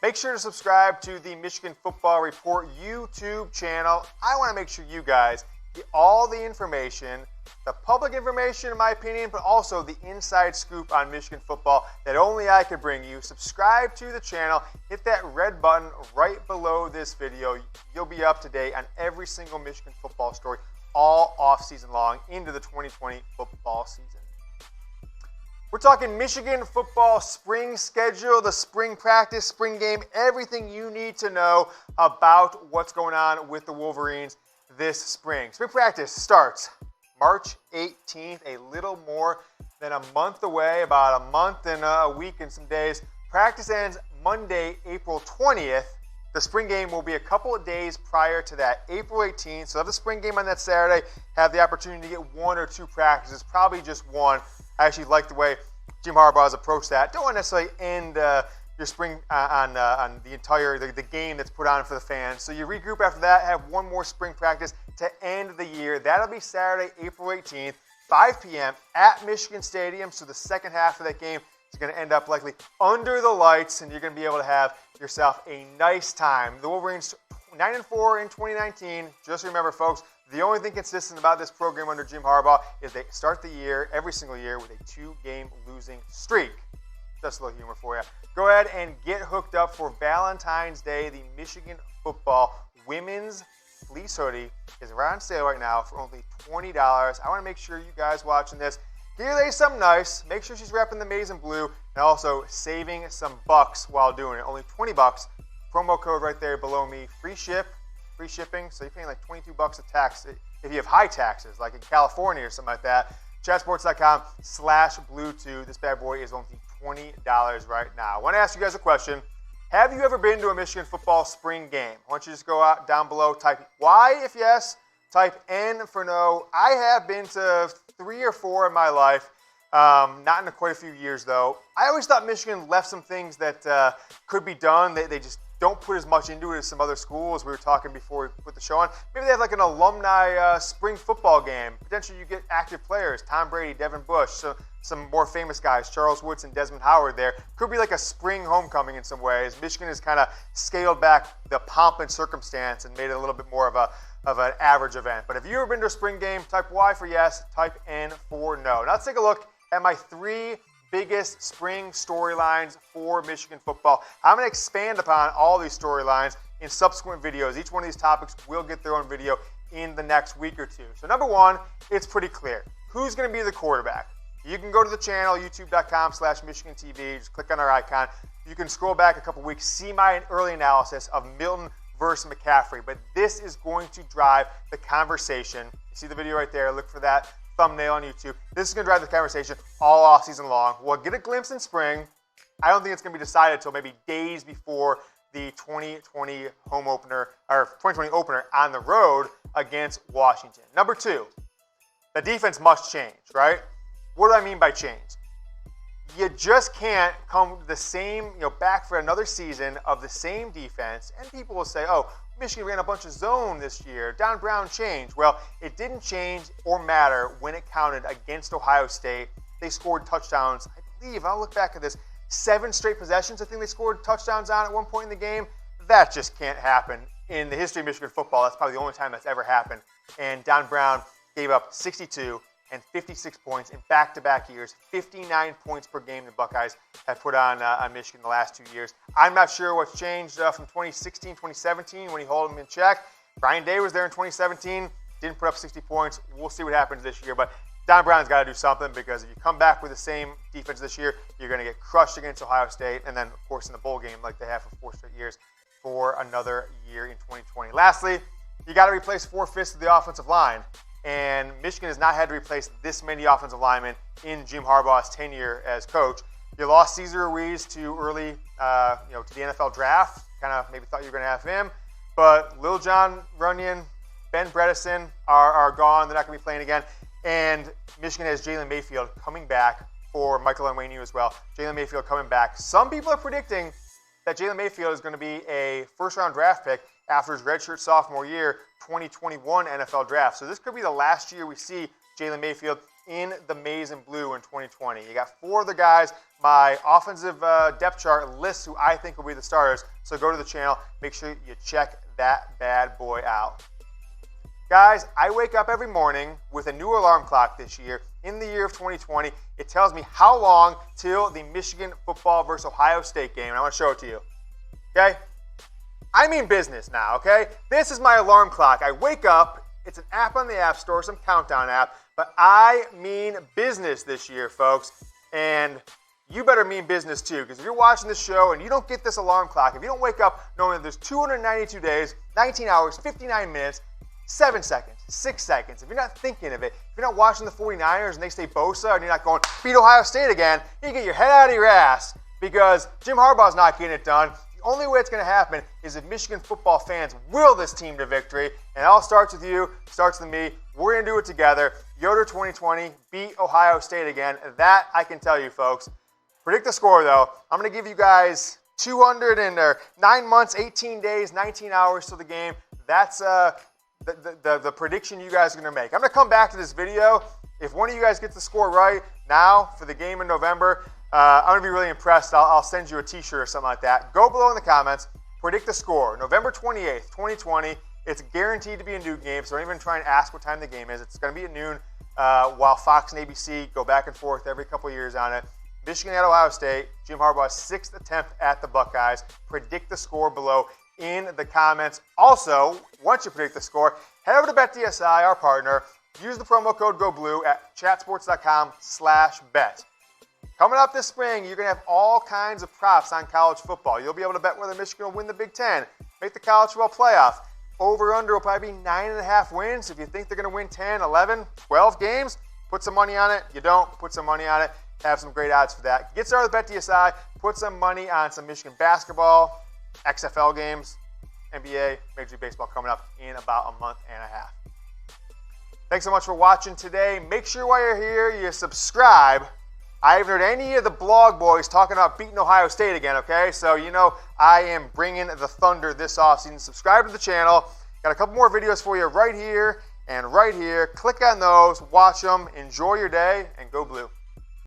Make sure to subscribe to the Michigan Football Report YouTube channel. I want to make sure you guys get all the information, the public information in my opinion, but also the inside scoop on Michigan football that only I could bring you. Subscribe to the channel, hit that red button right below this video. You'll be up to date on every single Michigan football story all off-season long into the 2020 football season. We're talking Michigan football spring schedule, the spring practice, spring game, everything you need to know about what's going on with the Wolverines this spring. Spring practice starts March 18th, a little more than a month away, about a month and a week and some days. Practice ends Monday, April 20th. The spring game will be a couple of days prior to that, April 18th. So have the spring game on that Saturday, have the opportunity to get one or two practices, probably just one. I actually like the way Jim Harbaugh has approached that. Don't want to necessarily end your spring on the entire the game that's put on for the fans. So you regroup after that, have one more spring practice to end the year. That'll be Saturday, April 18th, 5 p.m. at Michigan Stadium. So the second half of that game is going to end up likely under the lights, and you're going to be able to have yourself a nice time. The Wolverines 9-4 in 2019. Just remember, folks, the only thing consistent about this program under Jim Harbaugh is they start the year, every single year, with a 2-game losing streak. Just a little humor for you. Go ahead and get hooked up for Valentine's Day. The Michigan football women's fleece hoodie is right on sale right now for only $20. I want to make sure you guys watching this, get your lady something nice. Make sure she's repping the maize and blue, and also saving some bucks while doing it. Only $20. Promo code right there below me. Free shipping, so you're paying like $22 of tax if you have high taxes, like in California or something like that. Chatsports.com/Bluetooth. This bad boy is only $20 right now. I want to ask you guys a question. Have you ever been to a Michigan football spring game? Why don't you just go out down below, type Y if yes, type N for no. I have been to 3 or 4 in my life. Not in quite a few years, though. I always thought Michigan left some things that could be done. They just don't put as much into it as some other schools. We were talking before we put the show on. Maybe they have like an alumni spring football game. Potentially you get active players, Tom Brady, Devin Bush, so some more famous guys, Charles Woodson, Desmond Howard there. Could be like a spring homecoming in some ways. Michigan has kind of scaled back the pomp and circumstance and made it a little bit more of an average event. But if you've ever been to a spring game, type Y for yes, type N for no. Now let's take a look at my 3 biggest spring storylines for Michigan football. I'm going to expand upon all these storylines in subsequent videos. Each one of these topics will get their own video in the next week or two. So number one, it's pretty clear. Who's going to be the quarterback? You can go to the channel, youtube.com/Michigan TV. Just click on our icon. You can scroll back a couple weeks, see my early analysis of Milton versus McCaffrey. But this is going to drive the conversation. You see the video right there. Look for that thumbnail on YouTube. This is going to drive the conversation all off season long. We'll get a glimpse in spring. I don't think it's going to be decided until maybe days before the 2020 home opener or 2020 opener on the road against Washington. Number 2, the defense must change, right? What do I mean by change? You just can't come the same, back for another season of the same defense, and people will say, oh, Michigan ran a bunch of zone this year. Don Brown changed. Well, it didn't change or matter when it counted against Ohio State. They scored touchdowns, I believe, I'll look back at this, 7 straight possessions I think they scored touchdowns on at one point in the game. That just can't happen in the history of Michigan football. That's probably the only time that's ever happened. And Don Brown gave up 62 and 56 points in back-to-back years, 59 points per game the Buckeyes have put on Michigan the last 2 years. I'm not sure what's changed from 2016, 2017 when he held them in check. Brian Day was there in 2017, didn't put up 60 points. We'll see what happens this year, but Don Brown's got to do something because if you come back with the same defense this year, you're going to get crushed against Ohio State and then, of course, in the bowl game like they have for 4 straight years for another year in 2020. Lastly, you got to replace 4/5 of the offensive line. And Michigan has not had to replace this many offensive linemen in Jim Harbaugh's tenure as coach. You lost Cesar Ruiz to early, to the NFL draft. Kind of maybe thought you were going to have him. But Lil John Runyon, Ben Bredesen are gone. They're not going to be playing again. And Michigan has Jalen Mayfield coming back for Michael Onwenu as well. Jalen Mayfield coming back. Some people are predicting that Jalen Mayfield is going to be a first-round draft pick after his redshirt sophomore year, 2021 NFL draft. So this could be the last year we see Jalen Mayfield in the maize and blue in 2020. You got 4 of the guys. My offensive depth chart lists who I think will be the starters. So go to the channel. Make sure you check that bad boy out. Guys, I wake up every morning with a new alarm clock this year. In the year of 2020, it tells me how long till the Michigan football versus Ohio State game. And I want to show it to you. Okay? I mean business now, okay? This is my alarm clock. I wake up. It's an app on the App Store, some countdown app. But I mean business this year, folks. And you better mean business too, because if you're watching this show and you don't get this alarm clock, if you don't wake up knowing that there's 292 days, 19 hours, 59 minutes, 7 seconds, 6 seconds. If you're not thinking of it, if you're not watching the 49ers and they stay Bosa and you're not going, beat Ohio State again, you get your head out of your ass because Jim Harbaugh's not getting it done. The only way it's going to happen is if Michigan football fans will this team to victory. And it all starts with you, starts with me. We're going to do it together. Yoder 2020, beat Ohio State again. That I can tell you, folks. Predict the score, though. I'm going to give you guys 9 months, 18 days, 19 hours till the game. That's the prediction you guys are going to make. I'm going to come back to this video. If one of you guys gets the score right now for the game in November, I'm going to be really impressed. I'll send you a t-shirt or something like that. Go below in the comments. Predict the score. November 28th, 2020. It's guaranteed to be a noon game, so don't even try and ask what time the game is. It's going to be at noon while Fox and ABC go back and forth every couple of years on it. Michigan at Ohio State. Jim Harbaugh's 6th attempt at the Buckeyes. Predict the score below in the comments. Also, once you predict the score, head over to BetDSI, our partner. Use the promo code GOBLUE at chatsports.com/bet. Coming up this spring, you're going to have all kinds of props on college football. You'll be able to bet whether Michigan will win the Big Ten, make the college football playoff. Over-under will probably be 9.5 wins. If you think they're going to win 10, 11, 12 games, put some money on it. You don't, put some money on it. Have some great odds for that. Get started with BetDSI. Put some money on some Michigan basketball, XFL games, NBA, Major League Baseball coming up in about a month and a half. Thanks so much for watching today. Make sure while you're here, you subscribe. I haven't heard any of the blog boys talking about beating Ohio State again, okay? So you know I am bringing the thunder this offseason. Subscribe to the channel. Got a couple more videos for you right here and right here. Click on those, watch them, enjoy your day, and go blue.